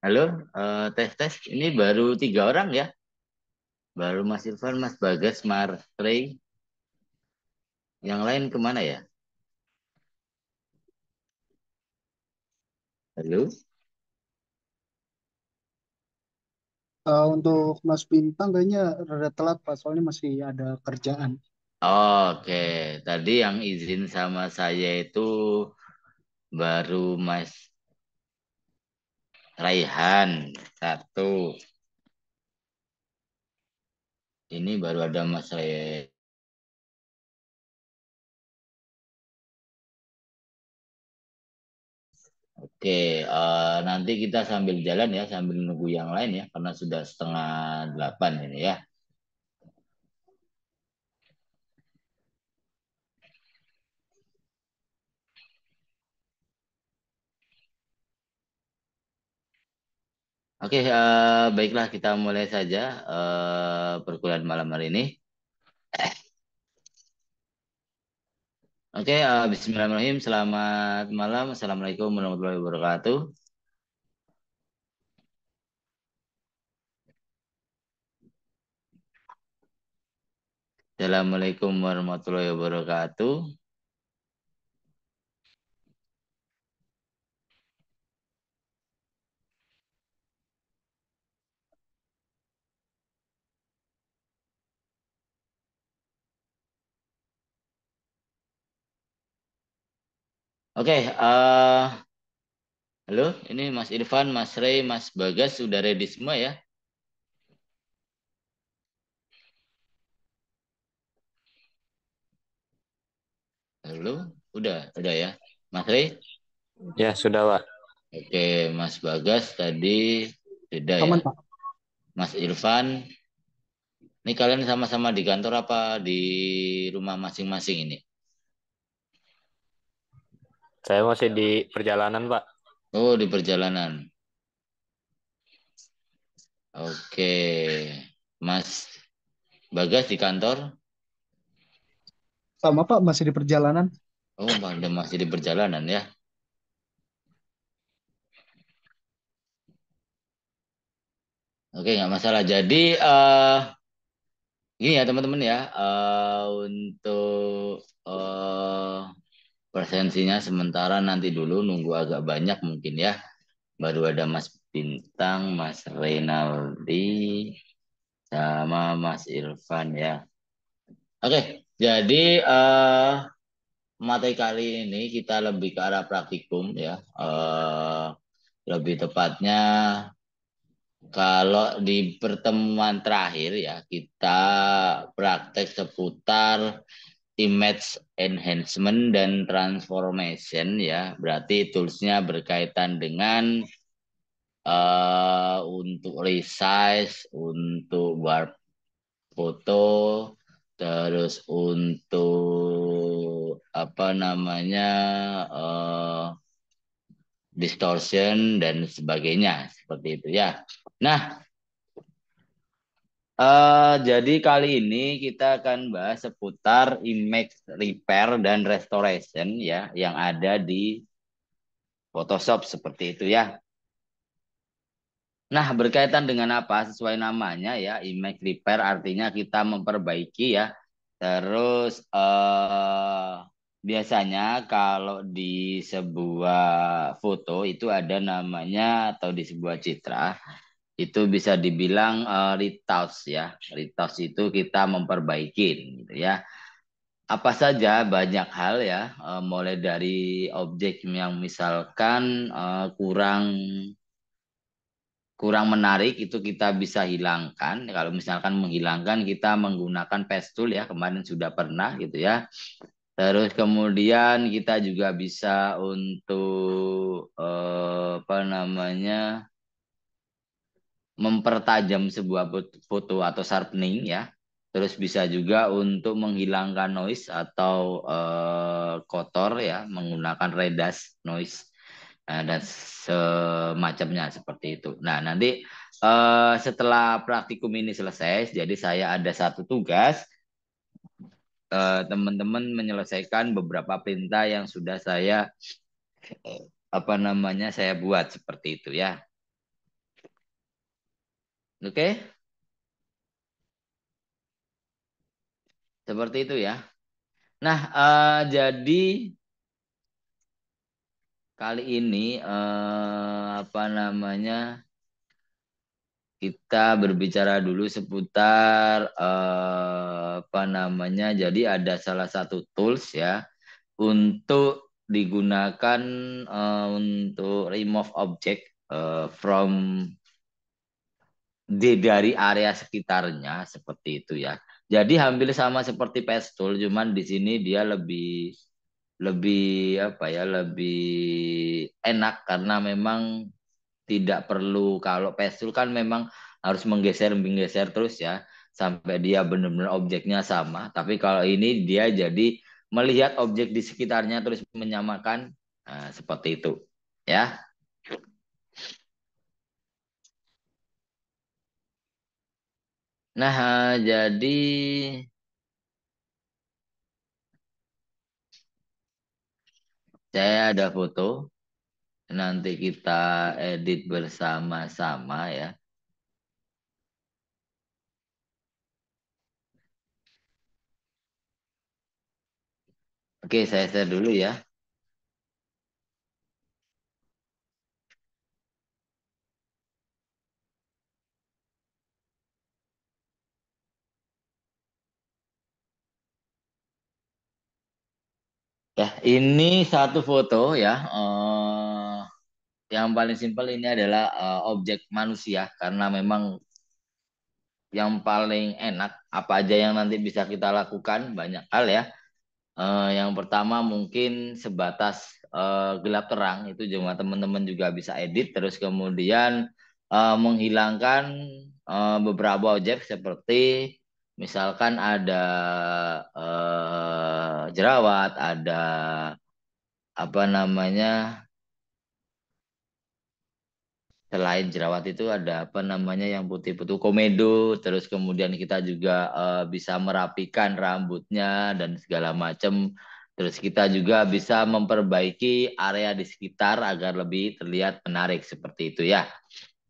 Halo, tes tes. Ini baru 3 orang ya. Baru Mas Irfan, Mas Bagas, Mas Rey. Yang lain kemana ya? Halo. Untuk Mas Bintang kayaknya rada telat Pak, soalnya masih ada kerjaan. Oke, tadi yang izin sama saya itu baru Mas Raihan satu. Ini baru ada Mas Rey. Oke, nanti kita sambil jalan ya, sambil nunggu yang lain ya, karena sudah setengah 8 ini ya. Oke, baiklah kita mulai saja perkuliahan malam hari ini. Oke, Bismillahirrahmanirrahim. Selamat malam. Assalamualaikum warahmatullahi wabarakatuh. Assalamualaikum warahmatullahi wabarakatuh. Oke, halo, ini Mas Irfan, Mas Rey, Mas Bagas sudah ready semua ya? Halo, udah ya. Mas Rey? Ya, sudah, Pak. Oke, Mas Bagas tadi beda ya. Aman Pak. Mas Irfan, ini kalian sama-sama di kantor apa di rumah masing-masing ini? Saya masih di perjalanan, Pak. Oh, di perjalanan. Oke, Mas Bagas di kantor? Sama Pak, masih di perjalanan. Oh, masih di perjalanan ya. Oke, nggak masalah. Jadi, gini ya teman-teman ya, untuk presensinya sementara nanti dulu nunggu agak banyak mungkin ya. Baru ada Mas Bintang, Mas Reynaldi, sama Mas Irfan ya. Oke, jadi materi kali ini kita lebih ke arah praktikum ya. Lebih tepatnya kalau di pertemuan terakhir ya, kita praktek seputar image enhancement dan transformation ya. Berarti toolsnya berkaitan dengan untuk resize, untuk warp foto, terus untuk apa namanya distortion dan sebagainya seperti itu ya. Nah, jadi kali ini kita akan bahas seputar image repair dan restoration ya yang ada di Photoshop seperti itu ya. Nah, berkaitan dengan apa? Sesuai namanya ya, image repair artinya kita memperbaiki ya. Terus biasanya kalau di sebuah foto itu ada namanya atau di sebuah citra itu bisa dibilang retouch ya. Retouch itu kita memperbaiki gitu ya. Apa saja banyak hal ya, mulai dari objek yang misalkan kurang kurang menarik itu kita bisa hilangkan. Kalau misalkan menghilangkan kita menggunakan paste tool ya, kemarin sudah pernah gitu ya. Terus kemudian kita juga bisa untuk apa namanya mempertajam sebuah foto atau sharpening ya. Terus bisa juga untuk menghilangkan noise atau kotor ya menggunakan redash noise. Nah, dan semacamnya seperti itu. Nah, nanti setelah praktikum ini selesai, jadi saya ada satu tugas, teman-teman menyelesaikan beberapa perintah yang sudah saya apa namanya saya buat seperti itu ya. Oke, seperti itu ya. Nah, jadi kali ini apa namanya? Kita berbicara dulu seputar apa namanya? Jadi ada salah satu tools ya untuk digunakan untuk remove object from dari area sekitarnya seperti itu ya. Jadi hampir sama seperti Pestol, cuman di sini dia lebih lebih apa ya, lebih enak karena memang tidak perlu. Kalau Pestol kan memang harus menggeser terus ya sampai dia benar-benar objeknya sama. Tapi kalau ini dia jadi melihat objek di sekitarnya terus menyamakan. Nah, seperti itu ya. Nah, jadi saya ada foto. Nanti kita edit bersama-sama ya. Oke, saya share dulu ya. Ya, ini satu foto ya. Yang paling simpel ini adalah objek manusia karena memang yang paling enak apa aja yang nanti bisa kita lakukan banyak hal ya. Yang pertama mungkin sebatas gelap terang itu cuma teman-teman juga bisa edit terus kemudian menghilangkan beberapa objek seperti misalkan ada jerawat, ada apa namanya selain jerawat itu ada apa namanya yang putih-putih komedo, terus kemudian kita juga bisa merapikan rambutnya dan segala macam. Terus kita juga bisa memperbaiki area di sekitar agar lebih terlihat menarik seperti itu ya.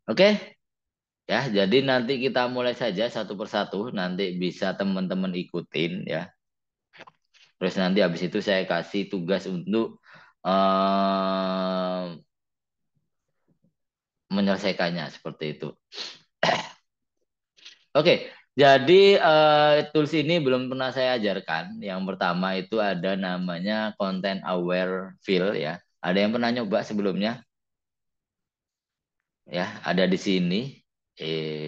Oke, ya. Jadi nanti kita mulai saja satu persatu. Nanti bisa teman-teman ikutin ya. Terus nanti habis itu saya kasih tugas untuk eh, menyelesaikannya seperti itu. Oke, jadi tools ini belum pernah saya ajarkan. Yang pertama itu ada namanya content aware fill ya. Ada yang pernah nyoba sebelumnya? Ya, ada di sini.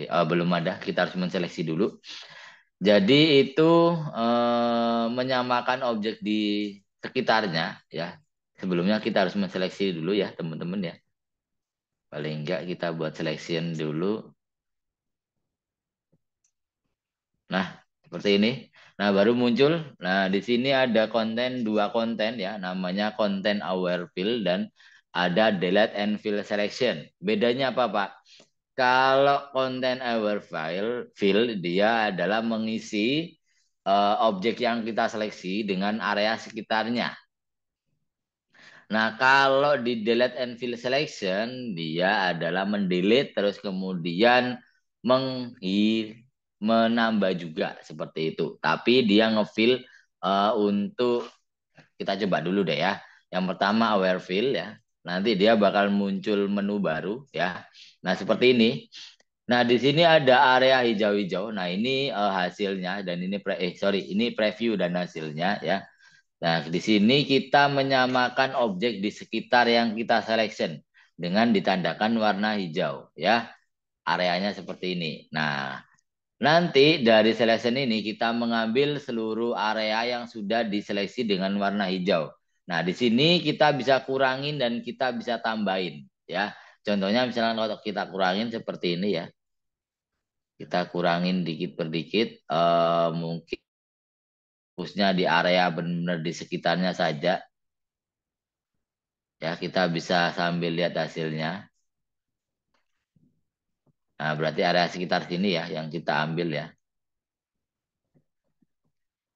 Belum ada. Kita harus menseleksi dulu. Jadi itu menyamakan objek di sekitarnya ya. Sebelumnya kita harus menseleksi dulu ya, teman-teman ya. Paling enggak kita buat selection dulu. Nah, seperti ini. Nah, baru muncul. Nah, di sini ada dua konten ya, namanya content aware fill dan ada delete and fill selection. Bedanya apa, Pak? Kalau content aware fill dia adalah mengisi objek yang kita seleksi dengan area sekitarnya. Nah, kalau di delete and fill selection, dia adalah mendelete terus kemudian menambah juga seperti itu. Tapi dia ngefill untuk kita coba dulu deh ya. Yang pertama aware fill ya. Nanti dia bakal muncul menu baru ya. Nah, seperti ini. Nah, di sini ada area hijau-hijau. Nah, ini hasilnya dan ini preview dan hasilnya ya. Nah, di sini kita menyamakan objek di sekitar yang kita selection dengan ditandakan warna hijau ya. Areanya seperti ini. Nah, nanti dari selection ini kita mengambil seluruh area yang sudah diseleksi dengan warna hijau. Nah, di sini kita bisa kurangin dan kita bisa tambahin ya. Contohnya misalnya kalau kita kurangin seperti ini ya. Kita kurangin dikit per dikit mungkin fokusnya di area benar-benar di sekitarnya saja. Ya, kita bisa sambil lihat hasilnya. Nah, berarti area sekitar sini ya yang kita ambil ya.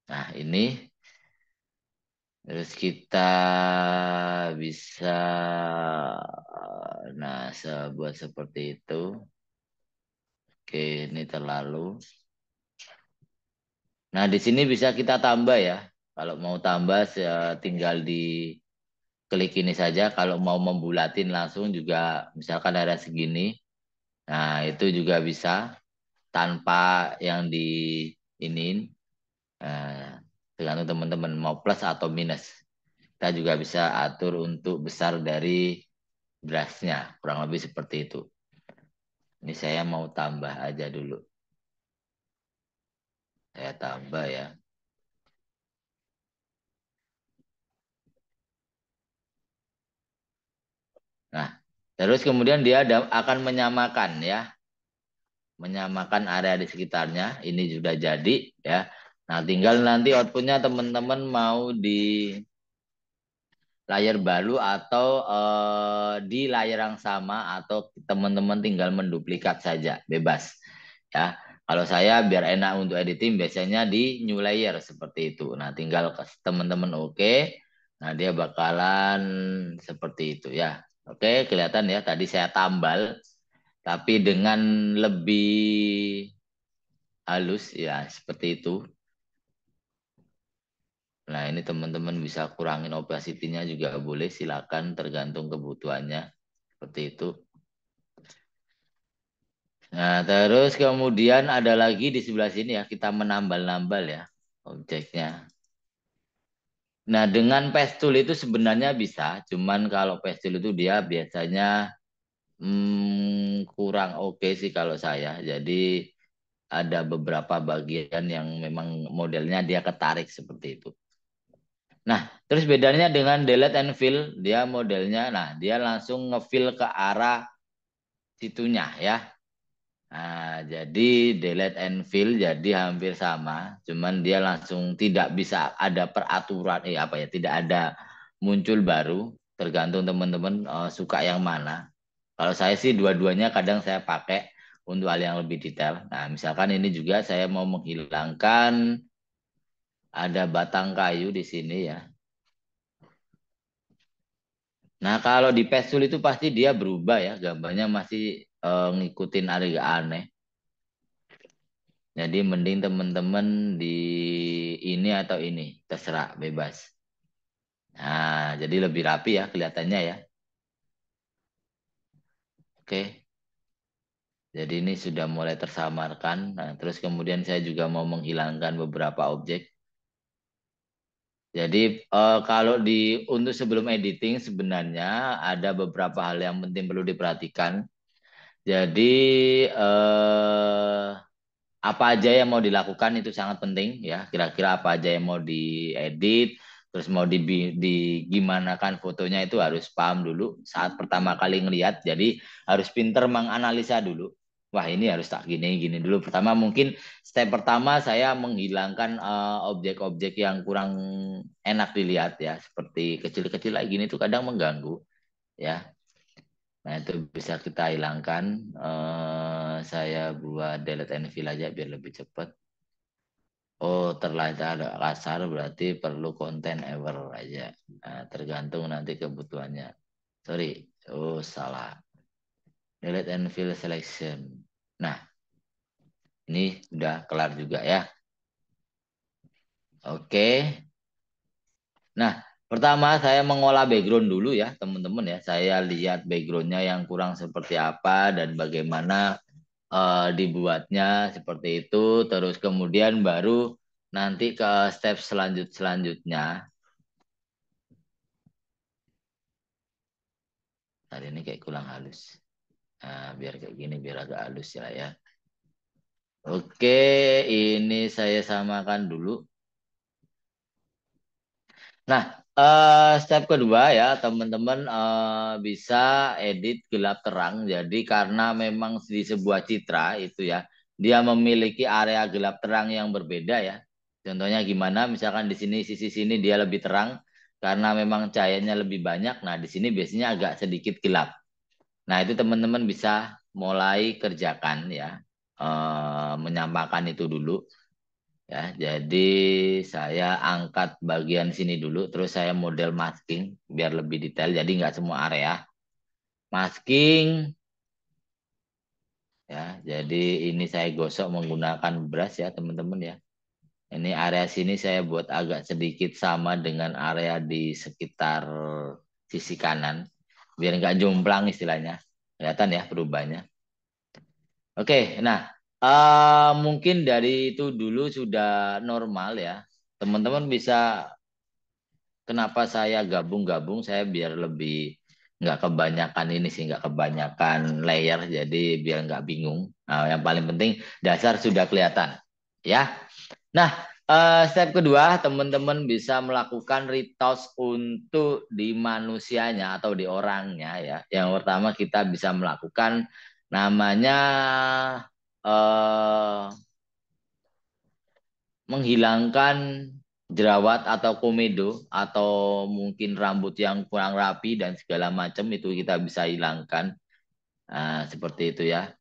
Nah, ini terus kita bisa buat seperti itu. Oke, ini terlalu. Nah, di sini bisa kita tambah ya. Kalau mau tambah tinggal di klik ini saja. Kalau mau membulatin langsung juga misalkan ada segini. Nah, itu juga bisa tanpa yang di iniin. Nah, tergantung teman-teman mau plus atau minus. Kita juga bisa atur untuk besar dari brushnya. Kurang lebih seperti itu. Ini saya mau tambah aja dulu. Saya tambah ya. Nah, terus kemudian dia akan menyamakan ya. Menyamakan area di sekitarnya. Ini sudah jadi ya. Nah, tinggal nanti outputnya teman-teman mau di layar baru atau di layar yang sama atau teman-teman tinggal menduplikat saja, bebas. Ya. Kalau saya biar enak untuk editing biasanya di new layer seperti itu. Nah, tinggal teman-teman oke. Nah, dia bakalan seperti itu ya. Oke, kelihatan ya tadi saya tambal tapi dengan lebih halus ya seperti itu. Nah, ini teman-teman bisa kurangin opacity-nya juga boleh, silakan tergantung kebutuhannya. Seperti itu. Nah, terus kemudian ada lagi di sebelah sini ya, kita menambal-nambal ya objeknya. Nah, dengan paste tool itu sebenarnya bisa, cuman kalau paste tool itu dia biasanya kurang oke sih kalau saya. Jadi ada beberapa bagian yang memang modelnya dia ketarik seperti itu. Nah, terus bedanya dengan delete and fill, dia modelnya, nah dia langsung ngefill ke arah situnya ya. Nah, jadi delete and fill jadi hampir sama, cuman dia langsung tidak bisa ada peraturan, apa ya, tidak ada muncul baru, tergantung teman-teman suka yang mana. Kalau saya sih dua-duanya kadang saya pakai untuk hal yang lebih detail. Nah, misalkan ini juga saya mau menghilangkan ada batang kayu di sini ya. Nah, kalau di Pesul itu pasti dia berubah ya, gambarnya masih ngikutin agak aneh. Jadi mending teman-teman di ini atau ini, terserah, bebas. Nah, jadi lebih rapi ya kelihatannya ya. Oke, jadi ini sudah mulai tersamarkan. Nah, terus kemudian saya juga mau menghilangkan beberapa objek. Jadi kalau untuk sebelum editing sebenarnya ada beberapa hal yang penting perlu diperhatikan. Jadi apa aja yang mau dilakukan itu sangat penting ya. Kira-kira apa aja yang mau diedit, terus mau digimanakan fotonya itu harus paham dulu saat pertama kali ngelihat. Jadi harus pinter menganalisa dulu. Wah ini harus tak gini gini dulu. Pertama mungkin step pertama saya menghilangkan objek-objek yang kurang enak dilihat ya, seperti kecil-kecil lagi gini itu kadang mengganggu ya. Nah, itu bisa kita hilangkan. Saya buat delete and fill aja biar lebih cepat. Oh, terlihat ada kasar berarti perlu konten ever aja. Nah, tergantung nanti kebutuhannya. Sorry. Oh, salah. Delete and fill selection. Nah, ini udah kelar juga ya. Oke. Nah, pertama saya mengolah background dulu ya, teman-teman ya. Saya lihat backgroundnya yang kurang seperti apa dan bagaimana dibuatnya seperti itu. Terus kemudian baru nanti ke step selanjutnya. Tadi ini kayak kurang halus. Nah, biar kayak gini, biar agak halus ya. Oke, ini saya samakan dulu. Nah, step kedua ya, teman-teman bisa edit gelap terang. Jadi karena memang di sebuah citra itu ya, dia memiliki area gelap terang yang berbeda ya. Contohnya gimana? Misalkan di sini sisi sini dia lebih terang karena memang cahayanya lebih banyak. Nah, di sini biasanya agak sedikit gelap. Nah, itu teman-teman bisa mulai kerjakan ya, menyampaikan itu dulu. Ya, jadi saya angkat bagian sini dulu, terus saya model masking biar lebih detail. Jadi nggak semua area masking, ya. Jadi ini saya gosok menggunakan brush ya teman-teman ya. Ini area sini saya buat agak sedikit sama dengan area di sekitar sisi kanan. Biar nggak jomplang istilahnya. Kelihatan ya perubahannya. Oke, nah mungkin dari itu dulu sudah normal ya. Teman-teman bisa, kenapa saya gabung-gabung, saya biar lebih nggak kebanyakan ini sih, nggak kebanyakan layer, jadi biar nggak bingung. Nah, yang paling penting dasar sudah kelihatan. Ya, nah, step kedua, teman-teman bisa melakukan retouch untuk di manusianya atau di orangnya ya. Yang pertama kita bisa melakukan namanya eh, menghilangkan jerawat atau komedo atau mungkin rambut yang kurang rapi dan segala macam itu kita bisa hilangkan. Nah, seperti itu ya.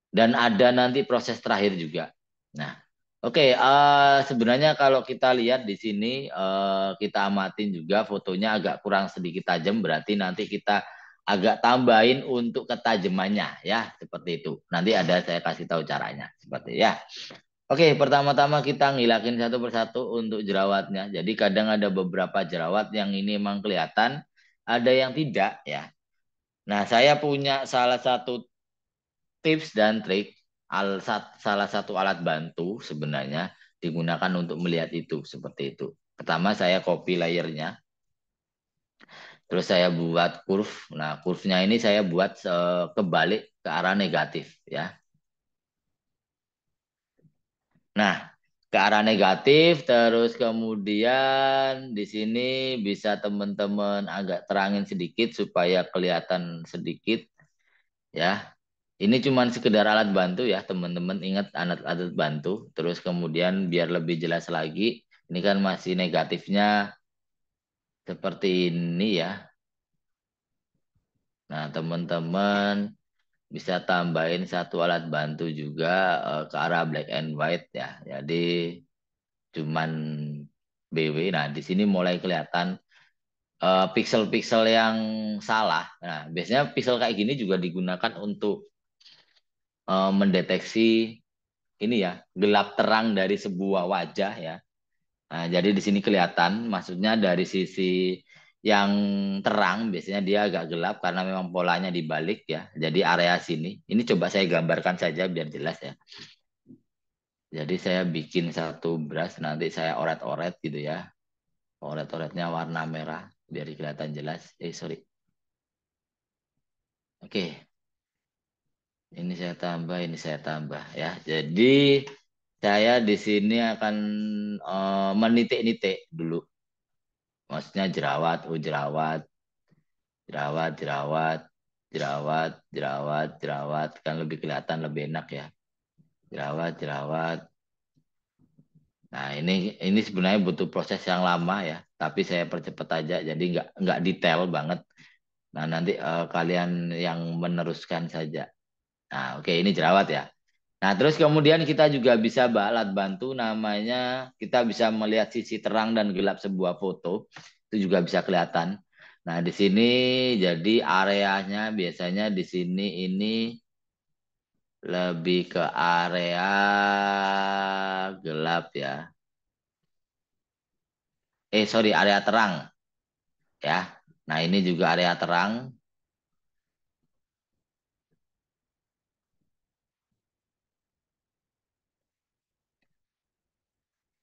Dan ada nanti proses terakhir juga. Nah, oke, sebenarnya kalau kita lihat di sini, kita amatin juga fotonya agak kurang sedikit tajam, berarti nanti kita agak tambahin untuk ketajamannya ya, seperti itu. Nanti ada saya kasih tahu caranya, seperti ya. Oke, pertama-tama kita ngilangin satu persatu untuk jerawatnya. Jadi kadang ada beberapa jerawat yang ini emang kelihatan, ada yang tidak ya. Nah, saya punya salah satu tips dan trik, salah satu alat bantu sebenarnya digunakan untuk melihat itu seperti itu. Pertama saya copy layernya, terus saya buat curve. Nah, curve-nya ini saya buat kebalik ke arah negatif ya. Nah, ke arah negatif, terus kemudian di sini bisa teman-teman agak terangin sedikit supaya kelihatan sedikit ya. Ini cuman sekedar alat bantu ya, teman-teman ingat alat-alat bantu. Terus kemudian biar lebih jelas lagi, ini kan masih negatifnya seperti ini ya. Nah, teman-teman bisa tambahin satu alat bantu juga ke arah black and white ya. Jadi cuman BW. Nah, di sini mulai kelihatan pixel-pixel yang salah. Nah, biasanya pixel kayak gini juga digunakan untuk mendeteksi ini ya, gelap terang dari sebuah wajah ya. Nah, jadi di sini kelihatan, maksudnya dari sisi yang terang biasanya dia agak gelap karena memang polanya dibalik ya. Jadi area sini, ini coba saya gambarkan saja biar jelas ya. Jadi saya bikin satu brush, nanti saya oret-oret gitu ya. Oret-oretnya warna merah biar kelihatan jelas. Sorry. Oke, ini saya tambah, ini saya tambah ya. Jadi saya di sini akan menitik-nitik dulu. Maksudnya jerawat, oh jerawat, jerawat, jerawat, jerawat, jerawat, jerawat. Kan lebih kelihatan, lebih enak ya. Jerawat, jerawat. Nah ini sebenarnya butuh proses yang lama ya. Tapi saya percepat aja, jadi nggak detail banget. Nah nanti kalian yang meneruskan saja. Nah oke ini jerawat ya. Nah, terus kemudian kita juga bisa alat bantu namanya kita bisa melihat sisi terang dan gelap sebuah foto. Itu juga bisa kelihatan. Nah, di sini jadi areanya biasanya di sini ini lebih ke area gelap ya. Sorry, area terang ya. Nah, ini juga area terang.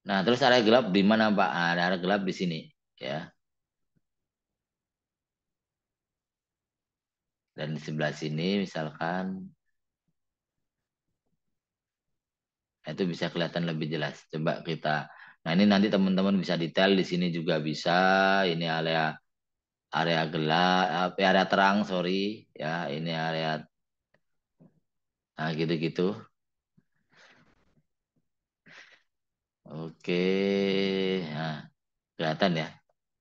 Nah, terus area gelap di mana, Pak? Nah, area gelap di sini ya. Dan di sebelah sini misalkan. Nah, itu bisa kelihatan lebih jelas. Coba kita. Nah, ini nanti teman-teman bisa detail di sini juga bisa. Ini area area gelap, area terang, sorry. Ya, ini area nah gitu-gitu. Oke. Nah, kelihatan ya.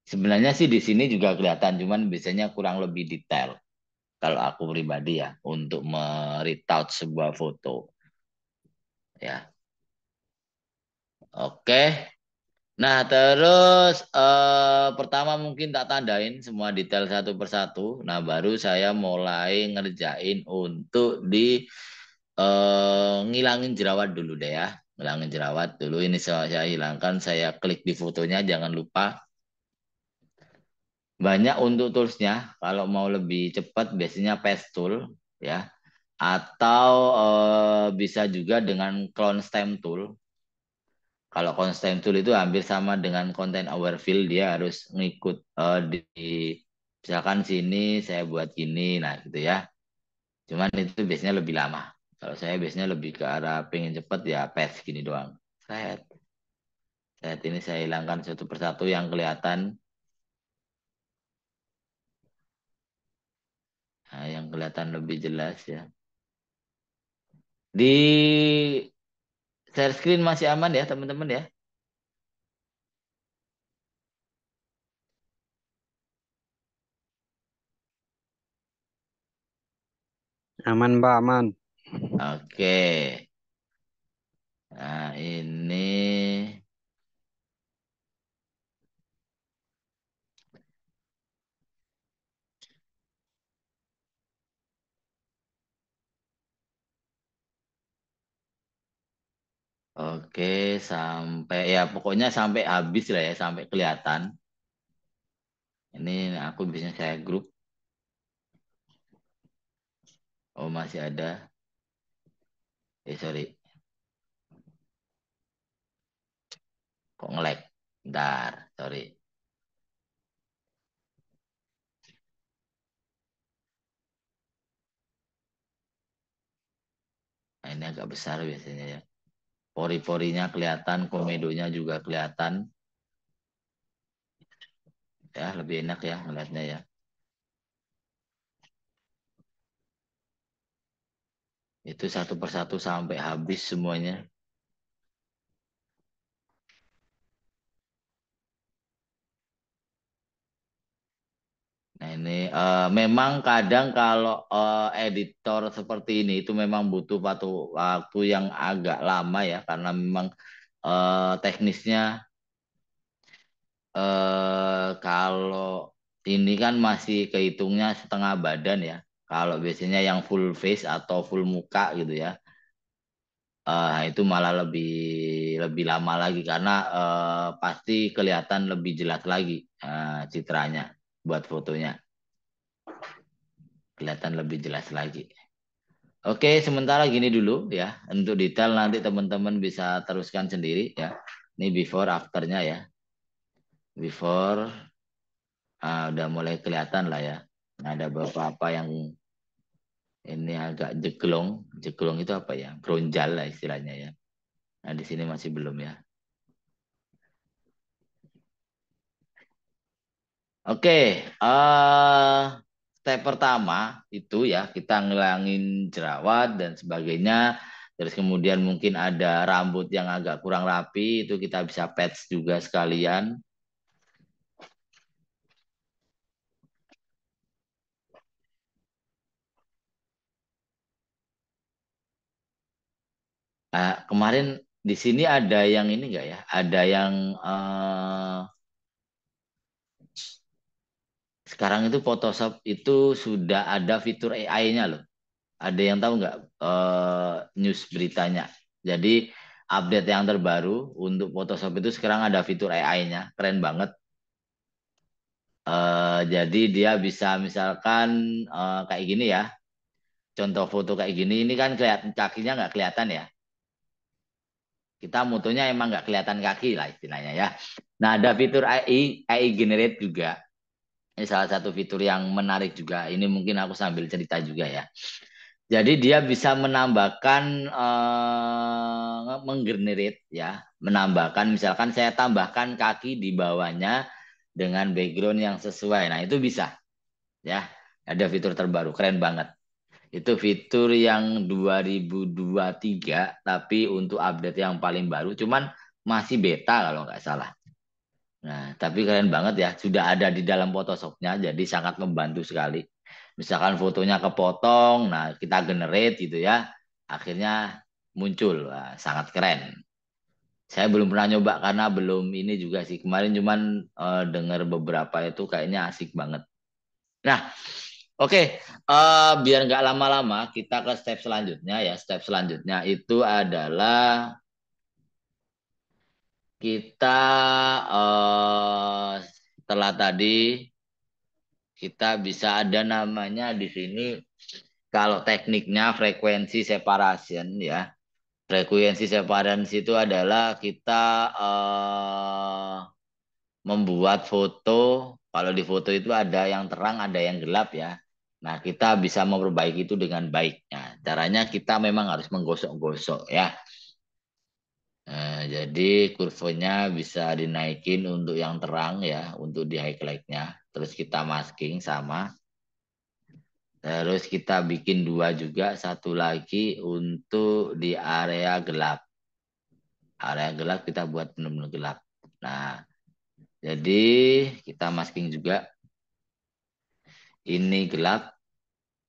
Sebenarnya sih di sini juga kelihatan, cuman biasanya kurang lebih detail kalau aku pribadi ya untuk meretouch sebuah foto. Ya. Oke. Nah, terus pertama mungkin tak tandain semua detail satu persatu. Nah, baru saya mulai ngerjain untuk di ngilangin jerawat dulu deh ya. Ngilangin jerawat dulu. Ini saya hilangkan. Saya klik di fotonya. Jangan lupa. Banyak untuk toolsnya. Kalau mau lebih cepat, biasanya paste tool ya. Atau bisa juga dengan clone stem tool. Kalau clone stem tool itu hampir sama dengan content aware fill. Dia harus ngikut misalkan sini saya buat gini, nah gitu ya. Cuman itu biasanya lebih lama. Kalau saya biasanya lebih ke arah pengen cepet ya paste gini doang. Set. Set ini saya hilangkan satu persatu yang kelihatan. Nah, yang kelihatan lebih jelas ya. Di share screen masih aman ya teman-teman ya. Aman, Mbak, aman. Oke. Nah ini. Oke, sampai ya pokoknya sampai habis lah ya, sampai kelihatan. Ini aku biasanya saya grup. Oh masih ada. Sorry, kok nge-lag? Bentar, sorry. Nah, ini agak besar biasanya ya. Pori-porinya kelihatan, komedonya juga kelihatan. Ya, lebih enak ya ngeliatnya ya. Itu satu persatu sampai habis semuanya. Nah ini memang kadang kalau editor seperti ini itu memang butuh waktu yang agak lama ya karena memang teknisnya kalau ini kan masih kehitungnya setengah badan ya. Kalau biasanya yang full face atau full muka gitu ya, itu malah lebih lebih lama lagi karena pasti kelihatan lebih jelas lagi citranya buat fotonya, kelihatan lebih jelas lagi. Oke, sementara gini dulu ya. Untuk detail nanti teman-teman bisa teruskan sendiri ya. Ini before afternya ya. Before udah mulai kelihatan lah ya. Ada beberapa yang ini agak jeglong. Jeglong itu apa ya? Bronjal lah istilahnya ya. Nah, di sini masih belum ya. Oke, step pertama itu ya kita ngilangin jerawat dan sebagainya. Terus kemudian mungkin ada rambut yang agak kurang rapi, itu kita bisa patch juga sekalian. Kemarin di sini ada yang ini enggak ya? Ada yang sekarang itu Photoshop itu sudah ada fitur AI-nya loh. Ada yang tahu nggak news beritanya? Jadi update yang terbaru untuk Photoshop itu sekarang ada fitur AI-nya, keren banget. Jadi dia bisa misalkan kayak gini ya, contoh foto kayak gini, ini kan kelihatan kakinya nggak kelihatan ya. Kita motonya emang nggak kelihatan kaki lah istilahnya ya. Nah ada fitur AI generate juga. Ini salah satu fitur yang menarik juga. Ini mungkin aku sambil cerita juga ya. Jadi dia bisa menambahkan menggenerate ya, menambahkan misalkan saya tambahkan kaki di bawahnya dengan background yang sesuai. Nah, itu bisa ya. Ada fitur terbaru, keren banget. Itu fitur yang 2023 tapi untuk update yang paling baru cuman masih beta kalau nggak salah. Nah, tapi keren banget ya, sudah ada di dalam Photoshop-nya, jadi sangat membantu sekali. Misalkan fotonya kepotong, nah kita generate gitu ya, akhirnya muncul. Wah, sangat keren. Saya belum pernah nyoba karena belum ini juga sih. Kemarin cuman dengar beberapa itu kayaknya asik banget. Nah, Oke, biar nggak lama-lama, kita ke step selanjutnya ya. Step selanjutnya itu adalah kita setelah tadi kita bisa ada namanya di sini kalau tekniknya frekuensi separation ya. Frekuensi separation itu adalah kita membuat foto. Kalau di foto itu ada yang terang, ada yang gelap ya. Nah, kita bisa memperbaiki itu dengan baik. Nah, caranya kita memang harus menggosok-gosok ya. Jadi kurvanya bisa dinaikin untuk yang terang ya, untuk di highlightnya. Terus kita masking sama. Terus kita bikin dua juga, satu lagi untuk di area gelap. Area gelap kita buat benar-benar gelap. Nah, jadi kita masking juga. Ini gelap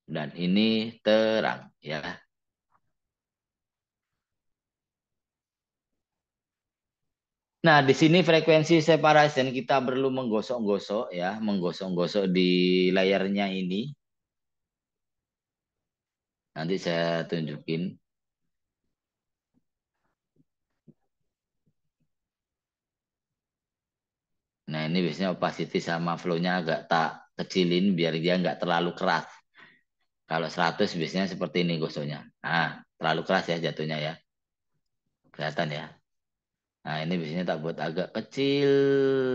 dan ini terang ya. Nah, di sini frekuensi separation kita perlu menggosok-gosok ya, menggosok-gosok di layarnya ini. Nanti saya tunjukin. Nah, ini biasanya opacity sama flow-nya agak tak kecilin biar dia nggak terlalu keras. Kalau 100 biasanya seperti ini gosoknya. Nah, terlalu keras ya jatuhnya ya. Kelihatan ya. Nah, ini biasanya tak buat agak kecil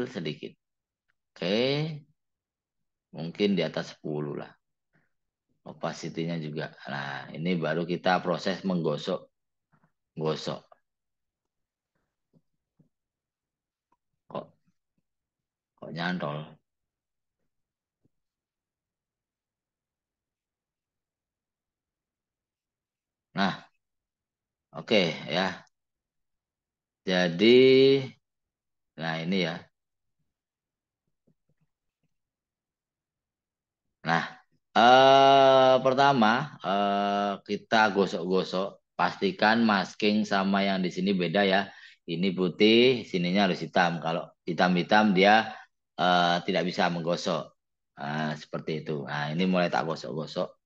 sedikit. Oke, mungkin di atas 10 lah. Opacity-nya juga. Nah, ini baru kita proses menggosok. Gosok. Kok, kok nyantol? Nah, oke ya. Jadi, nah ini ya. Nah, pertama kita gosok-gosok. Pastikan masking sama yang di sini beda ya. Ini putih, sininya harus hitam. Kalau hitam-hitam dia tidak bisa menggosok. Seperti itu. Nah, ini mulai tak gosok-gosok.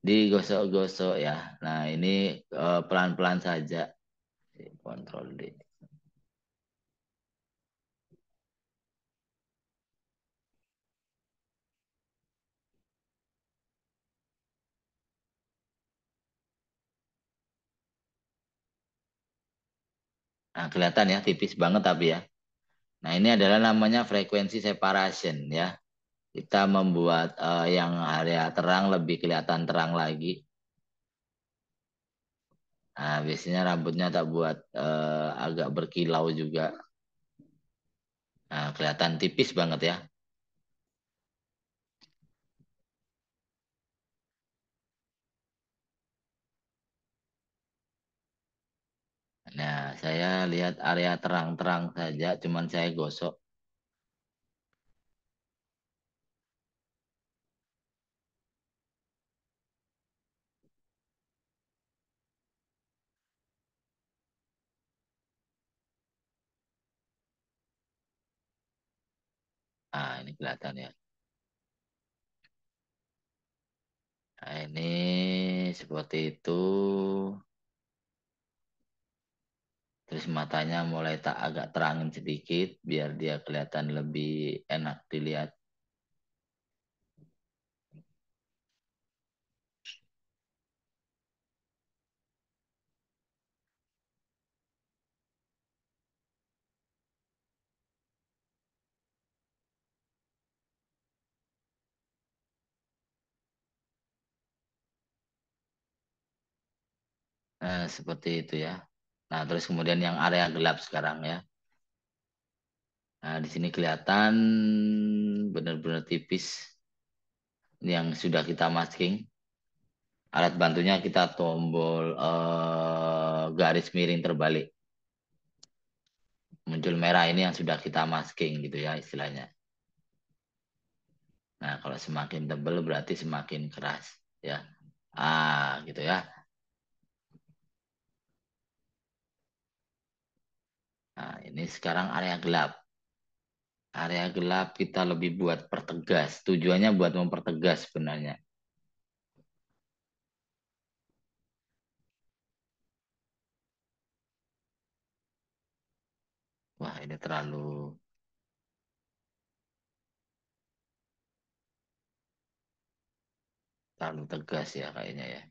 Digosok-gosok ya. Nah, ini pelan-pelan saja. Kontrol D. Nah, kelihatan ya, tipis banget tapi ya. Nah, ini adalah namanya frekuensi separation ya. Kita membuat yang area terang lebih kelihatan terang lagi. Nah, biasanya rambutnya tak buat agak berkilau juga. Nah, kelihatan tipis banget ya. Nah, saya lihat area terang-terang saja, cuman saya gosok. Nah, ini kelihatan ya. Nah, ini seperti itu. Terus matanya mulai tak agak terangin sedikit biar dia kelihatan lebih enak dilihat. Nah, seperti itu ya. Nah, terus kemudian yang area gelap sekarang ya. Nah, di sini kelihatan benar-benar tipis yang sudah kita masking. Alat bantunya kita tombol garis miring terbalik. Muncul merah ini yang sudah kita masking gitu ya istilahnya. Nah, kalau semakin tebal berarti semakin keras ya. Gitu ya. Nah, ini sekarang area gelap. Area gelap kita lebih buat pertegas. Tujuannya buat mempertegas sebenarnya. Wah, ini terlalu tegas ya kayaknya ya.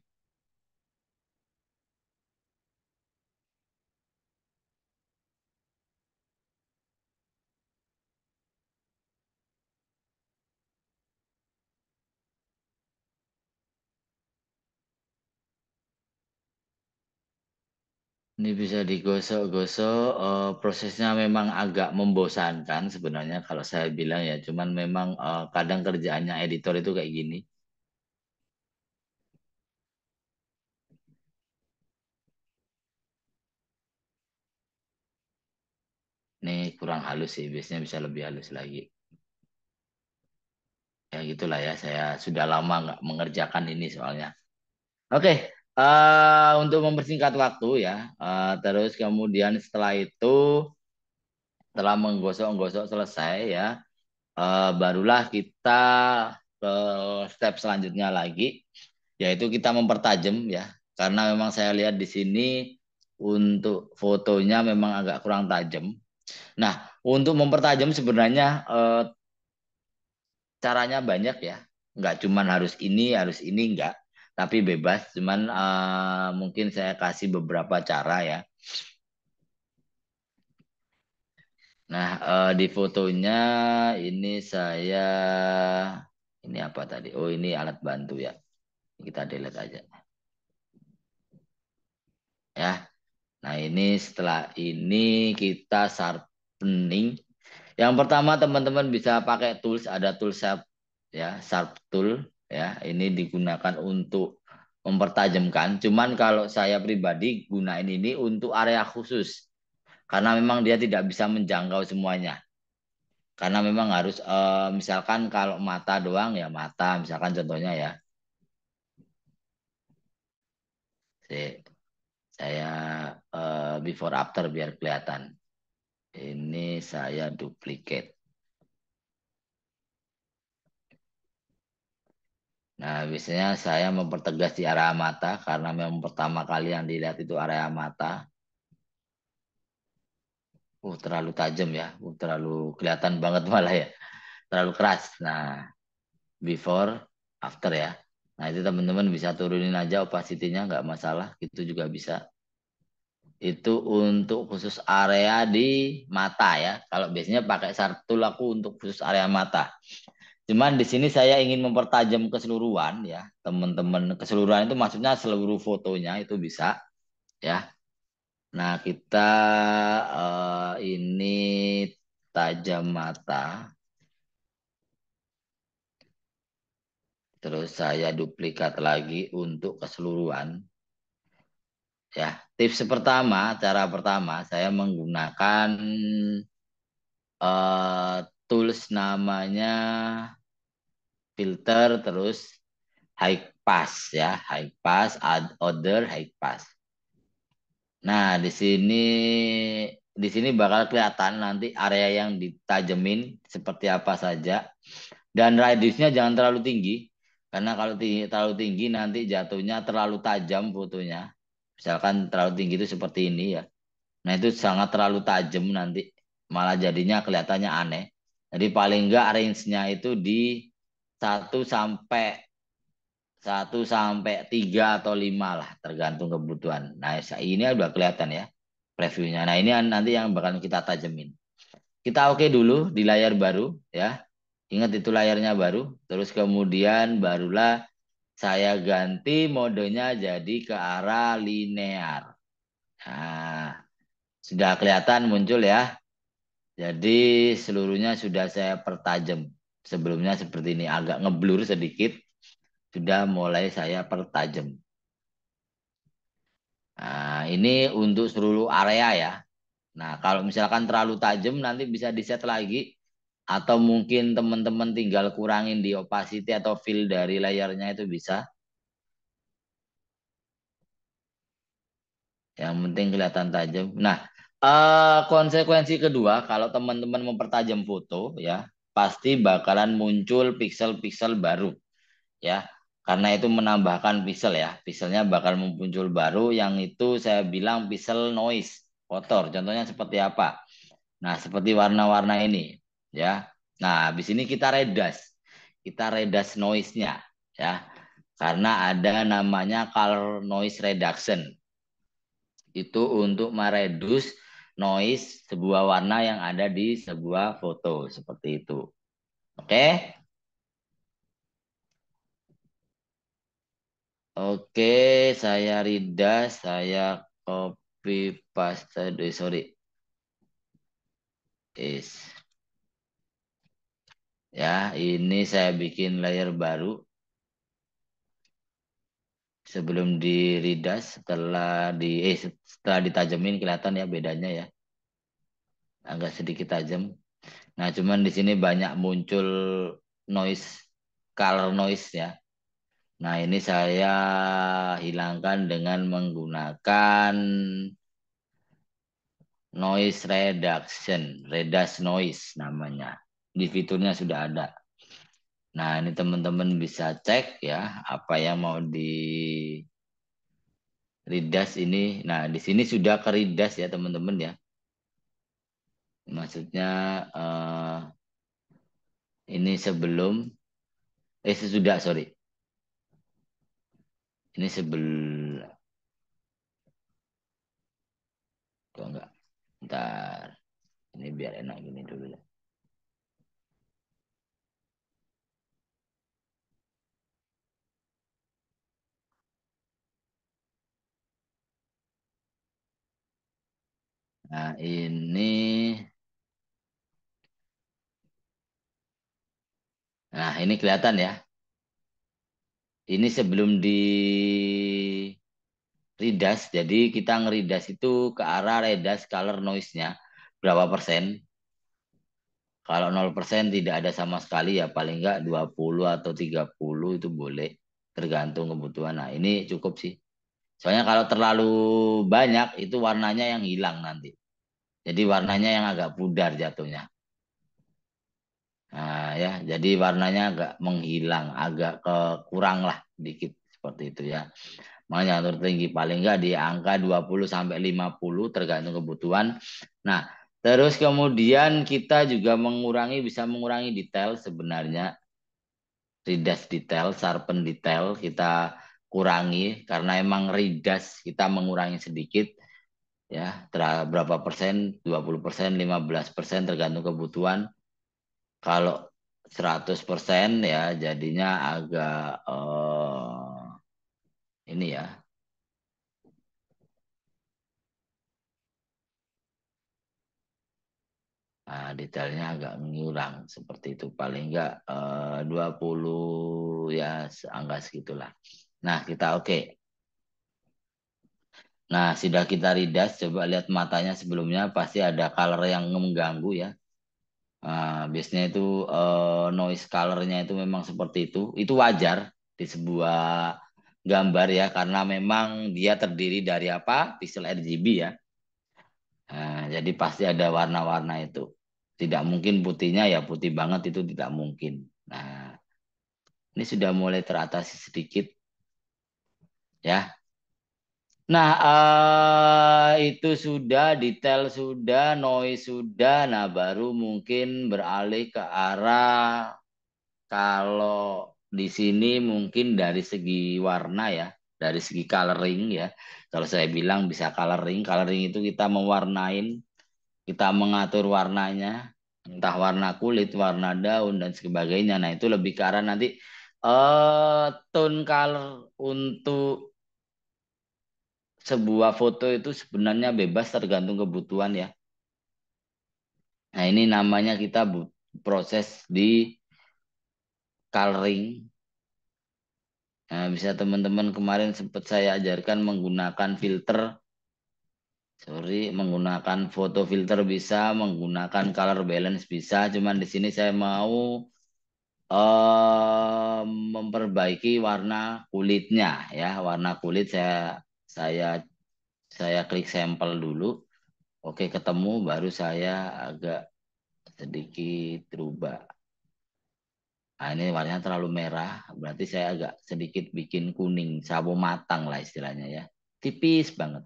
Ini bisa digosok-gosok. Prosesnya memang agak membosankan sebenarnya kalau saya bilang ya. Cuman memang kadang kerjaannya editor itu kayak gini. Ini kurang halus sih. Biasanya bisa lebih halus lagi. Ya gitulah ya. Saya sudah lama nggak mengerjakan ini soalnya. Oke. Untuk mempersingkat waktu ya. Terus kemudian setelah itu, setelah menggosok-gosok selesai ya. Barulah kita ke step selanjutnya lagi, yaitu kita mempertajam ya. Karena memang saya lihat di sini untuk fotonya memang agak kurang tajam. Nah, untuk mempertajam sebenarnya caranya banyak ya. Nggak cuman harus ini enggak. Tapi bebas. Cuman mungkin saya kasih beberapa cara ya. Nah, di fotonya ini saya, ini apa tadi? Oh, ini alat bantu ya. Kita delete aja ya. Nah, ini setelah ini kita sharpening. Yang pertama teman-teman bisa pakai tools, ada tool sharp ya, sharp tool ya. Ini digunakan untuk mempertajamkan. Cuman kalau saya pribadi gunain ini untuk area khusus karena memang dia tidak bisa menjangkau semuanya. Karena memang harus misalkan kalau mata doang ya mata, misalkan contohnya ya. Saya before after biar kelihatan. Ini saya duplicate. Nah, biasanya saya mempertegas di area mata karena memang pertama kali yang dilihat itu area mata. Terlalu tajam ya. Terlalu kelihatan banget malah ya. Terlalu keras. Nah, before, after ya. Nah, itu teman-teman bisa turunin aja opacity-nya nggak masalah. Itu juga bisa. Itu untuk khusus area di mata ya. Kalau biasanya pakai sartul aku untuk khusus area mata. Cuman di sini saya ingin mempertajam keseluruhan ya, teman-teman. Keseluruhan itu maksudnya seluruh fotonya itu bisa ya. Nah, kita ini tajam mata. Terus saya duplikat lagi untuk keseluruhan. Ya, tips pertama, cara pertama saya menggunakan tools namanya filter terus high pass ya, high pass, add order, high pass. Nah, di sini bakal kelihatan nanti area yang ditajemin seperti apa saja. Dan radiusnya jangan terlalu tinggi, karena kalau terlalu tinggi nanti jatuhnya terlalu tajam fotonya. Misalkan terlalu tinggi itu seperti ini ya. Nah, itu sangat terlalu tajam nanti, malah jadinya kelihatannya aneh. Jadi paling enggak range-nya itu di satu sampai 1 sampai 3 atau 5 lah, tergantung kebutuhan. Nah, ini udah kelihatan ya previewnya. Nah, ini nanti yang bakal kita tajemin. Kita oke dulu di layar baru ya. Ingat itu layarnya baru. Terus kemudian barulah saya ganti modenya jadi ke arah linear. Nah, sudah kelihatan muncul ya. Jadi seluruhnya sudah saya pertajam. Sebelumnya seperti ini agak ngeblur sedikit. Sudah mulai saya pertajam. Nah, ini untuk seluruh area ya. Nah, kalau misalkan terlalu tajam nanti bisa di-set lagi. Atau mungkin teman-teman tinggal kurangin di opacity atau fill dari layarnya itu bisa. Yang penting kelihatan tajam. Nah, Konsekuensi kedua, kalau teman-teman mempertajam foto ya, pasti bakalan muncul pixel-pixel baru ya. Karena itu menambahkan pixel ya. Pixelnya bakal muncul baru yang itu saya bilang pixel noise, kotor. Contohnya seperti apa? Nah, seperti warna-warna ini ya. Nah, habis ini kita redas. Kita redas noise-nya ya. Karena ada namanya color noise reduction. Itu untuk meredus noise sebuah warna yang ada di sebuah foto seperti itu. Oke? Oke, saya redas, saya copy paste, sorry. Is. Ya, ini saya bikin layer baru sebelum di redas, setelah ditajemin kelihatan ya bedanya ya. Agak sedikit tajam. Nah, cuman di sini banyak muncul noise, color noise ya. Nah, ini saya hilangkan dengan menggunakan noise reduction, reduce noise namanya. Di fiturnya sudah ada. Nah, ini teman-teman bisa cek ya apa yang mau di redash ini. Nah, di sini sudah ke redash ya teman-teman ya. Maksudnya ini sesudah, sorry. Ini kok enggak. Ntar, ini biar enak gini dulu ya. Nah, ini kelihatan ya. Ini sebelum di redash, jadi kita ngeridas itu ke arah redash color noise-nya berapa persen. Kalau 0% tidak ada sama sekali ya paling enggak 20 atau 30 itu boleh. Tergantung kebutuhan. Nah, ini cukup sih. Soalnya kalau terlalu banyak itu warnanya yang hilang nanti. Jadi warnanya yang agak pudar jatuhnya. Nah, ya, jadi warnanya agak menghilang, agak kurang lah dikit seperti itu ya. Makanya jangan terlalu tinggi, paling enggak di angka 20 sampai 50 tergantung kebutuhan. Nah, terus kemudian kita juga bisa mengurangi detail sebenarnya. Redash detail, sharpen detail kita kurangi karena emang redash kita mengurangi sedikit ya, berapa persen, 20%, 15% tergantung kebutuhan. Kalau 100% ya jadinya agak ini ya. Nah, detailnya agak mengulang seperti itu. Paling enggak 20 ya angka segitulah. Nah, kita oke. Nah, sudah kita redash, coba lihat matanya sebelumnya pasti ada color yang mengganggu ya. Biasanya itu noise colornya itu memang seperti itu. Itu wajar di sebuah gambar ya, karena memang dia terdiri dari apa? Pixel RGB ya. Jadi pasti ada warna-warna itu. Tidak mungkin putihnya ya putih banget itu tidak mungkin. Nah, ini sudah mulai teratasi sedikit ya. Nah, itu sudah, detail sudah, noise sudah. Nah, baru mungkin beralih ke arah kalau di sini mungkin dari segi warna ya, dari segi coloring ya. Kalau saya bilang bisa coloring, coloring itu kita mewarnain, kita mengatur warnanya, entah warna kulit, warna daun dan sebagainya. Nah, itu lebih ke arah nanti tone color untuk sebuah foto itu sebenarnya bebas tergantung kebutuhan ya. Nah, ini namanya kita proses di coloring. Nah, bisa teman-teman kemarin sempat saya ajarkan menggunakan filter. Sorry, menggunakan foto filter bisa, menggunakan color balance bisa. Cuman di sini saya mau memperbaiki warna kulitnya ya. Warna kulit saya saya klik sampel dulu. Oke, ketemu baru saya agak sedikit rubah. Nah, ini warnanya terlalu merah, berarti saya agak sedikit bikin kuning, sawo matang lah istilahnya ya. Tipis banget.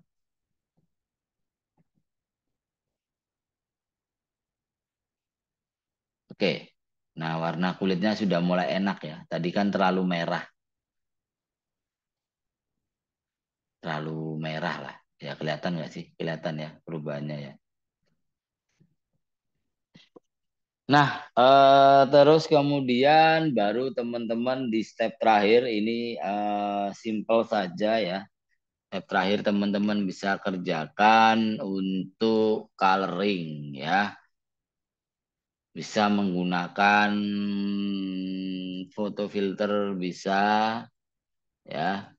Oke. Nah, warna kulitnya sudah mulai enak ya. Tadi kan terlalu merah, terlalu merah lah. Ya kelihatan nggak sih? Kelihatan ya perubahannya ya. Nah, terus kemudian baru teman-teman di step terakhir ini simple saja ya. Step terakhir teman-teman bisa kerjakan untuk coloring ya. Bisa menggunakan foto filter bisa ya.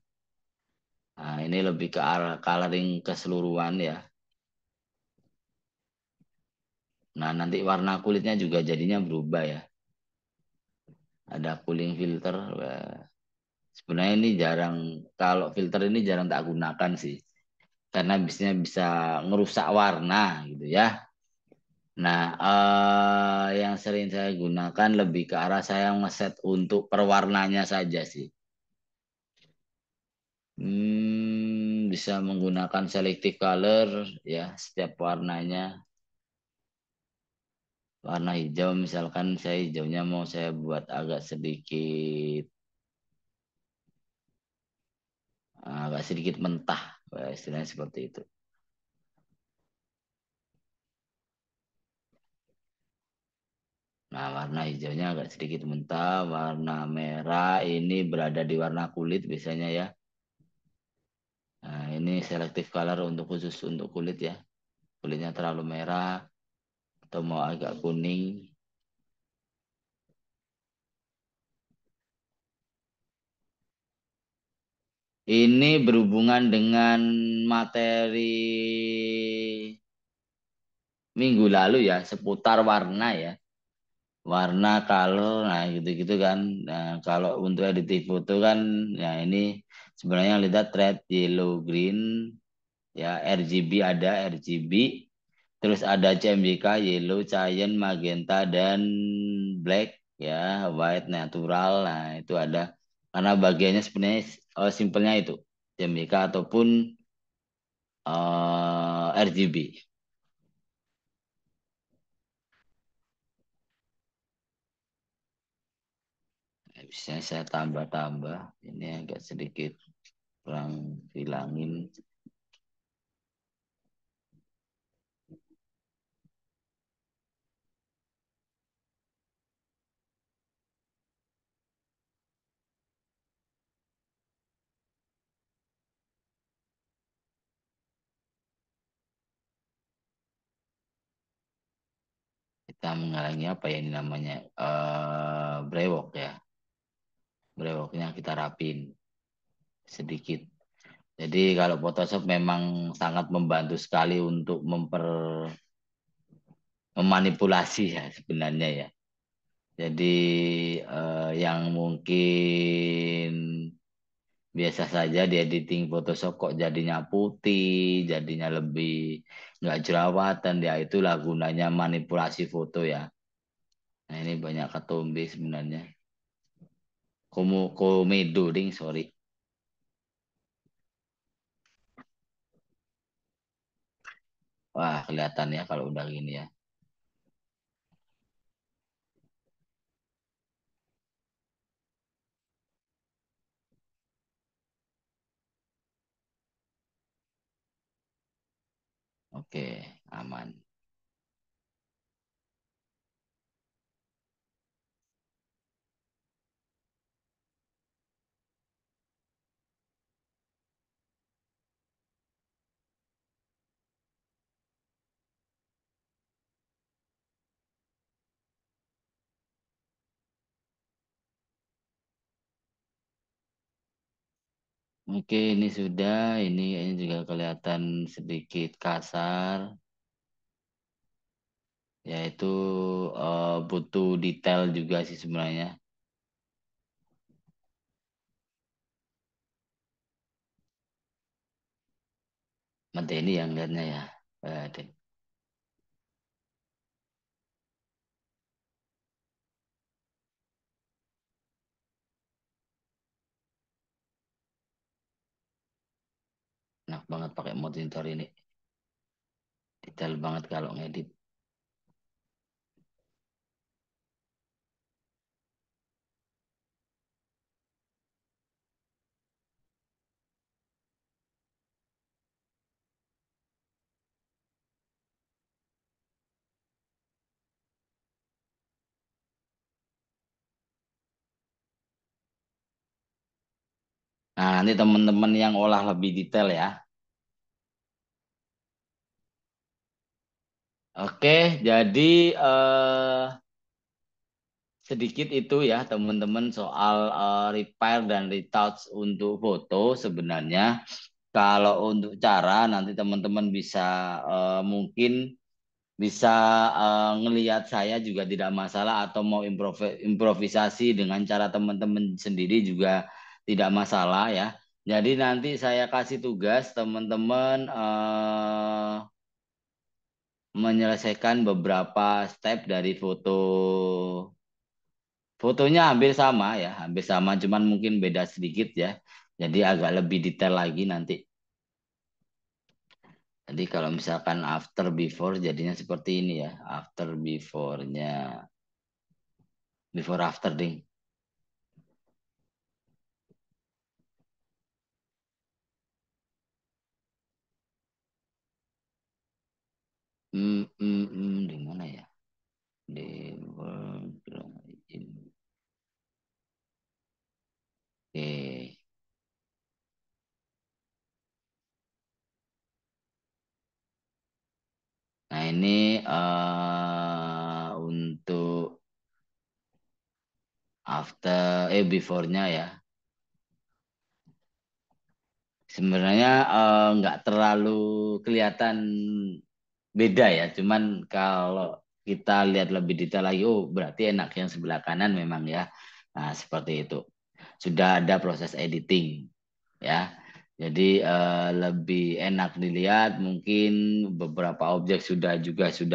Nah, ini lebih ke arah coloring keseluruhan ya. Nah, nanti warna kulitnya juga jadinya berubah ya. Ada cooling filter. Sebenarnya ini jarang, kalau filter ini jarang tak gunakan sih. Karena biasanya bisa ngerusak warna gitu ya. Nah, yang sering saya gunakan lebih ke arah saya ngeset untuk perwarnanya saja sih. Bisa menggunakan selective color ya, setiap warnanya. Warna hijau misalkan saya hijaunya mau saya buat agak sedikit mentah, istilahnya seperti itu. Nah, warna hijaunya agak sedikit mentah, warna merah ini berada di warna kulit biasanya ya. Nah, ini selective color untuk khusus untuk kulit ya. Kulitnya terlalu merah atau mau agak kuning. Ini berhubungan dengan materi minggu lalu ya, seputar warna ya. Warna, color, nah gitu-gitu kan. Nah, kalau untuk editing foto kan, ya ini sebenarnya lihat red, yellow, green, ya RGB ada RGB, terus ada CMYK, yellow, cyan, magenta, dan black, ya white, natural. Nah itu ada karena bagiannya sebenarnya simpelnya itu CMYK ataupun RGB. Bisa saya tambah-tambah. Ini agak sedikit kurang hilangin. Kita mengurangi apa ya ini namanya brewok ya. Brewoknya kita rapin sedikit. Jadi kalau Photoshop memang sangat membantu sekali untuk memanipulasi ya sebenarnya ya. Jadi yang mungkin biasa saja di editing Photoshop kok jadinya putih, jadinya lebih nggak jerawatan ya itulah gunanya manipulasi foto ya. Nah ini banyak ketombe sebenarnya. Komedo ding sorry. Wah kelihatan ya kalau udah gini ya. Oke aman. Oke ini sudah. Ini juga kelihatan sedikit kasar. Yaitu butuh detail juga sih sebenarnya. Nanti ini yang lihatnya ya. Deh. Enak banget pakai monitor ini. Detail banget kalau ngedit. Nah, nanti teman-teman yang olah lebih detail ya. Oke, jadi sedikit itu ya teman-teman soal repair dan retouch untuk foto sebenarnya. Kalau untuk cara nanti teman-teman bisa mungkin bisa ngelihat saya juga tidak masalah atau mau improvisasi dengan cara teman-teman sendiri juga tidak masalah ya. Jadi nanti saya kasih tugas teman-teman menyelesaikan beberapa step dari foto. Fotonya hampir sama ya, hampir sama, cuman mungkin beda sedikit ya. Jadi agak lebih detail lagi nanti. Jadi kalau misalkan after before jadinya seperti ini ya. After before-nya. Before after ding. Di mana ya? Di Oke. Nah ini untuk after before-nya ya. Sebenarnya nggak terlalu kelihatan beda ya. Cuman kalau kita lihat lebih detail lagi, oh berarti enak yang sebelah kanan memang ya. Nah seperti itu. Sudah ada proses editing ya. Jadi lebih enak dilihat, mungkin beberapa objek sudah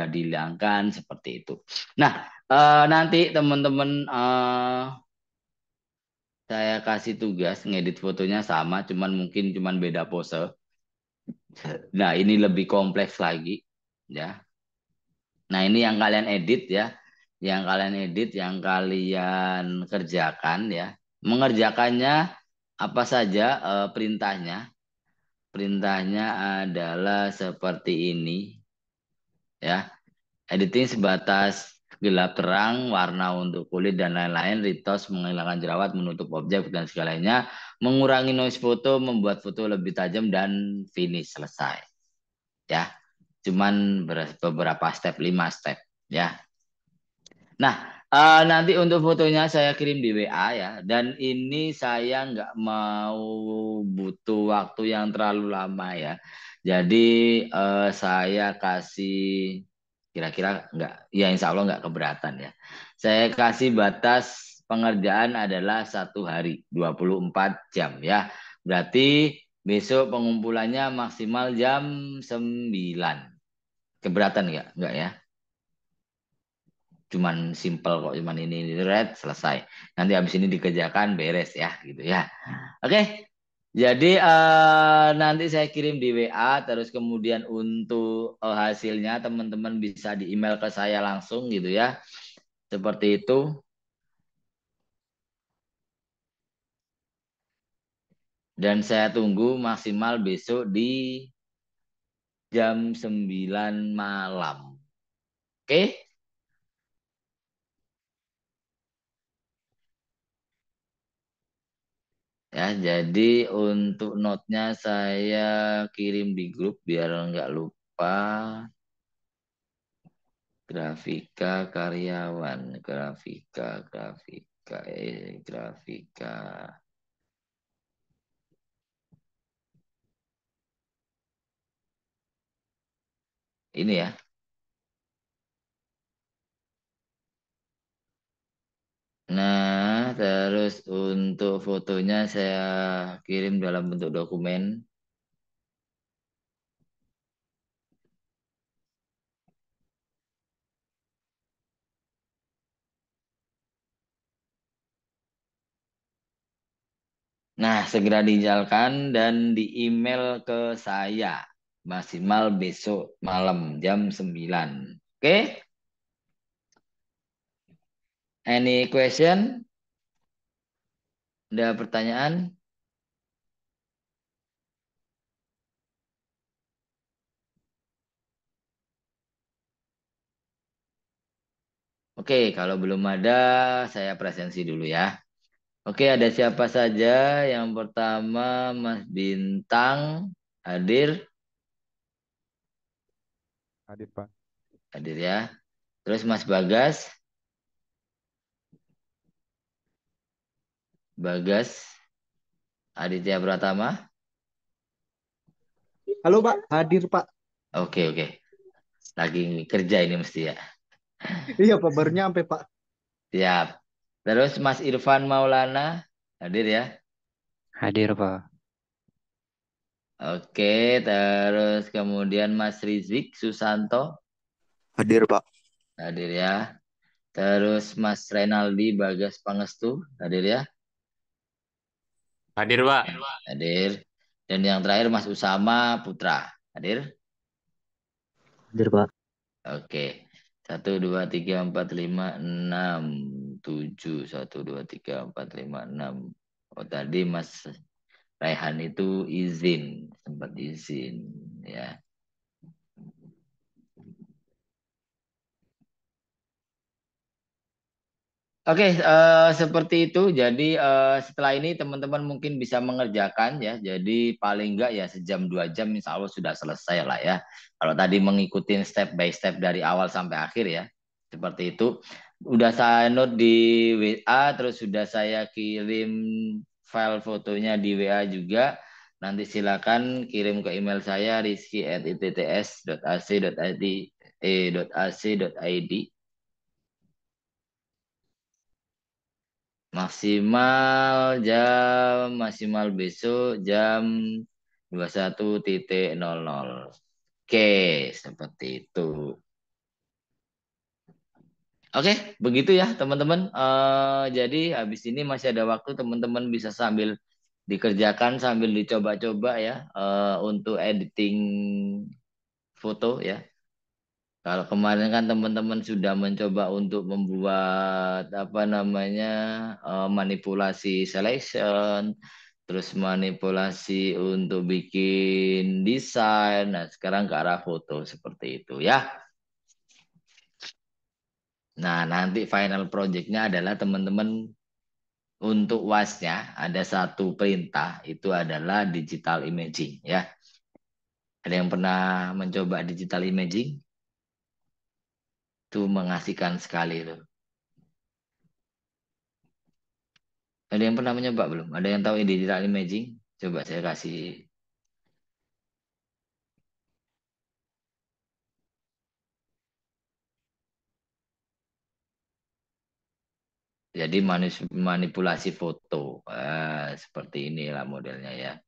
dihilangkan seperti itu. Nah, nanti teman-teman saya kasih tugas ngedit fotonya sama, cuman beda pose. Nah, ini lebih kompleks lagi ya. Nah, ini yang kalian edit ya. Yang kalian kerjakan ya. Mengerjakannya apa saja perintahnya? Perintahnya adalah seperti ini ya. Editing sebatas gelap terang, warna untuk kulit dan lain-lain, retouch menghilangkan jerawat, menutup objek dan segalanya, mengurangi noise foto, membuat foto lebih tajam dan finish selesai. Ya, cuman beberapa step, 5 step ya. Nah, nanti untuk fotonya saya kirim di WA ya. Dan ini saya nggak mau butuh waktu yang terlalu lama ya. Jadi saya kasih kira-kira nggak, ya insya Allah nggak keberatan ya. Saya kasih batas pengerjaan adalah 1 hari, 24 jam ya. Berarti besok pengumpulannya maksimal jam 9. Keberatan nggak? Nggak ya? Cuman simple kok, cuman ini red selesai, nanti habis ini dikerjakan beres ya gitu ya. Oke, jadi nanti saya kirim di WA, terus kemudian untuk hasilnya teman-teman bisa di email ke saya langsung gitu ya, seperti itu. Dan saya tunggu maksimal besok di jam 9 malam. Oke. Ya, jadi untuk note-nya saya kirim di grup biar nggak lupa. Grafika karyawan, grafika. Ini ya. Nah, terus untuk fotonya saya kirim dalam bentuk dokumen. Nah, segera dijalankan dan di email ke saya. Maksimal besok malam jam 9. Oke? Any question? Ada pertanyaan? Oke, kalau belum ada, saya presensi dulu ya. Oke, ada siapa saja? Yang pertama, Mas Bintang hadir, Hadir, Pak. hadir ya. Terus Mas Bagas, Bagas, Aditya Pratama. Halo Pak, hadir Pak. Oke, oke. Lagi kerja ini mesti ya. Iya Pak, baru nyampe Pak. Siap. Terus Mas Irfan Maulana hadir ya. Hadir, Pak. Oke, terus kemudian Mas Rizik Susanto Hadir, Pak. hadir ya. Terus Mas Renaldi Bagas Pangestu hadir ya. Hadir, Pak. Hadir. Dan yang terakhir Mas Usama Putra hadir. Hadir, Pak. Oke. 1, 2, 3, 4, 5, 6, 7. 1, 2, 3, 4, 5, 6. Oh tadi Mas Raihan itu izin, sempat izin ya. Oke, seperti itu. Jadi setelah ini teman-teman mungkin bisa mengerjakan ya. Jadi paling enggak ya sejam 2 jam insya Allah sudah selesai lah ya. Kalau tadi mengikuti step by step dari awal sampai akhir ya. Seperti itu. Udah saya note di WA, terus sudah saya kirim file fotonya di WA juga. Nanti silakan kirim ke email saya rizky@itts.ac.id. Maksimal besok jam 21.00. Oke, seperti itu. Oke, begitu ya teman-teman. Jadi habis ini masih ada waktu teman-teman bisa sambil dikerjakan sambil dicoba-coba ya untuk editing foto ya. Kalau kemarin kan teman-teman sudah mencoba untuk membuat apa namanya manipulasi selection, terus manipulasi untuk bikin desain. Nah, sekarang ke arah foto seperti itu ya. Nah, nanti final projectnya adalah teman-teman untuk UASnya ada satu perintah itu adalah digital imaging ya. Ada yang pernah mencoba digital imaging? Itu mengasihkan sekali itu. Ada yang pernah mencoba belum? Ada yang tahu digital imaging? Coba saya kasih. Jadi manipulasi foto. Seperti inilah modelnya ya.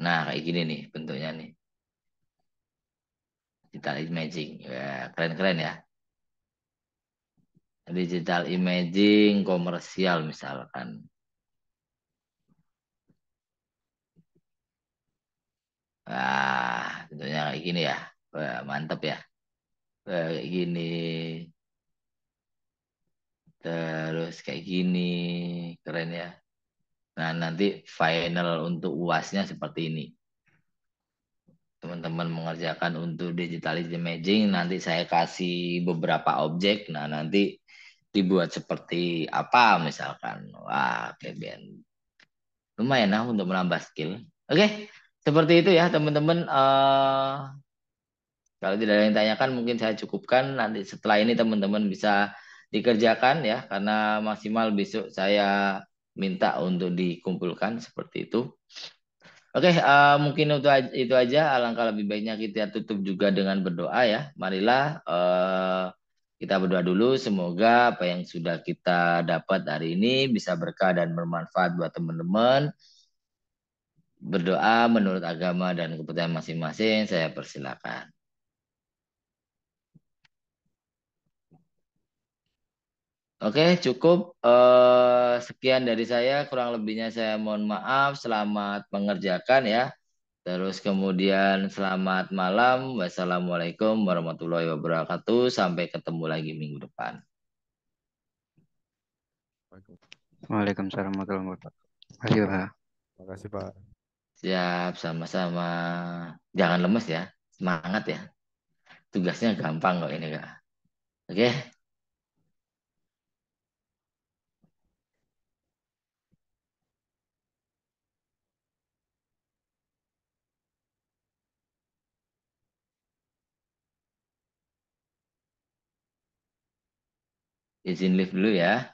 Nah, kayak gini nih bentuknya nih. Digital imaging. Ya, keren-keren ya. Digital imaging komersial misalkan. Bentuknya kayak gini ya. Wah, mantep ya. Kayak gini. Terus kayak gini. Keren ya. Nah, nanti final untuk UASnya seperti ini. Teman-teman mengerjakan untuk digital imaging, nanti saya kasih beberapa objek. Nah, nanti dibuat seperti apa misalkan. Wah, keren. Lumayan lah untuk menambah skill. Oke, seperti itu ya teman-teman. Kalau tidak ada yang tanyakan mungkin saya cukupkan. Nanti setelah ini teman-teman bisa dikerjakan ya. Karena maksimal besok saya minta untuk dikumpulkan seperti itu. Oke, mungkin itu aja. Alangkah lebih baiknya kita tutup juga dengan berdoa ya. Marilah kita berdoa dulu. Semoga apa yang sudah kita dapat hari ini bisa berkah dan bermanfaat buat teman-teman. Berdoa menurut agama dan kepercayaan masing-masing. Saya persilakan. Oke, cukup. Sekian dari saya. Kurang lebihnya saya mohon maaf. Selamat mengerjakan ya. Terus kemudian selamat malam. Wassalamualaikum warahmatullahi wabarakatuh. Sampai ketemu lagi minggu depan. Waalaikumsalam warahmatullahi wabarakatuh. Makasih, Pak. Terima kasih, Pak. Siap, sama-sama. Jangan lemes ya. Semangat ya. Tugasnya gampang kok ini, Kak. Oke. Izin live dulu ya.